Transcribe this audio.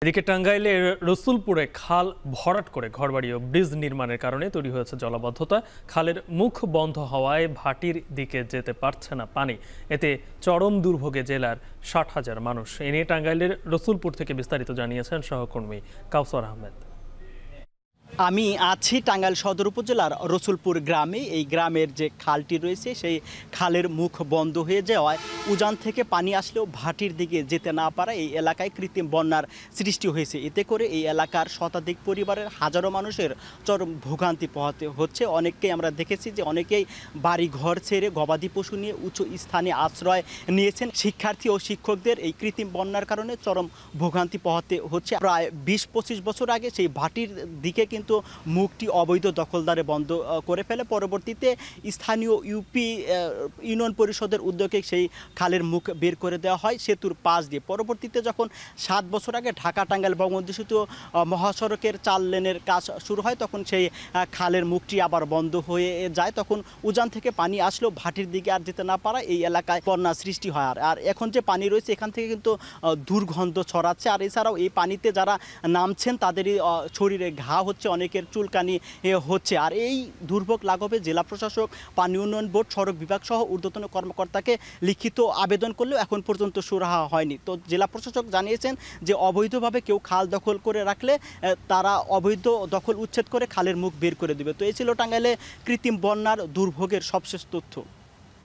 এদিকে টাঙ্গাইলের রসুলপুরে খাল ভরাট করে ঘরবাড়ি ও ব্রিজ নির্মাণের কারণে তৈরি হয়েছে জলাবদ্ধতা। খালের মুখ বন্ধ হওয়ায় ভাটির দিকে যেতে পারছে না পানি। এতে চরম দুর্ভোগে জেলার ৬০,০০০ মানুষ। এ নিয়ে টাঙ্গাইলের রসুলপুর থেকে বিস্তারিত জানিয়েছেন সহকর্মী কাউসার আহমেদ। আমি আছি টাঙ্গাইল সদর উপজেলার রসুলপুর গ্রামে। এই গ্রামের যে খালটি রয়েছে সেই খালের মুখ বন্ধ হয়ে যাওয়ায় উজান থেকে পানি আসলেও ভাটির দিকে যেতে না পারা এই এলাকায় কৃত্রিম বন্যার সৃষ্টি হয়েছে। এতে করে এই এলাকার শতাধিক পরিবারের হাজারো মানুষের চরম ভোগান্তি পোহাতে হচ্ছে। অনেককেই আমরা দেখেছি যে অনেকেই বাড়ি ঘর ছেড়ে গবাদি পশু নিয়ে উঁচু স্থানে আশ্রয় নিয়েছেন। শিক্ষার্থী ও শিক্ষকদের এই কৃত্রিম বন্যার কারণে চরম ভোগান্তি পোহাতে হচ্ছে। প্রায় ২০-২৫ বছর আগে সেই ভাটির দিকে কিন্তু মুখটি অবৈধ দখলদারে বন্ধ করে ফেলে। পরবর্তীতে স্থানীয় ইউনিয়ন পরিষদের উদ্যোগে সেই খালের মুখ বের করে দেওয়া হয় সেতুর পাশ দিয়ে। পরবর্তীতে যখন ৭ বছর আগে ঢাকা টাঙ্গাইল বঙ্গবন্ধু সেতু মহাসড়কের ৪ লেনের কাজ শুরু হয় তখন সেই খালের মুখটি আবার বন্ধ হয়ে যায়। তখন উজান থেকে পানি আসলেও ভাটির দিকে আর যেতে না পারা এই এলাকায় বন্যা সৃষ্টি হয়। আর এখন যে পানি রয়েছে এখান থেকে কিন্তু দুর্গন্ধ ছড়াচ্ছে। আর এছাড়াও এই পানিতে যারা নামছেন তাদেরই শরীরে ঘা হচ্ছে, অনেকের চুলকানি হচ্ছে। আর এই দুর্ভোগ লাঘবে জেলা প্রশাসক, পানি উন্নয়ন বোর্ড, সড়ক বিভাগ সহ ঊর্ধ্বতন কর্মকর্তাকে লিখিত আবেদন করলেও এখন পর্যন্ত সুরাহা হয়নি। তো জেলা প্রশাসক জানিয়েছেন যে অবৈধভাবে কেউ খাল দখল করে রাখলে তারা অবৈধ দখল উচ্ছেদ করে খালের মুখ বের করে দেবে। তো এই ছিল টাঙ্গাইলে কৃত্রিম বন্যার দুর্ভোগের সবশেষ তথ্য।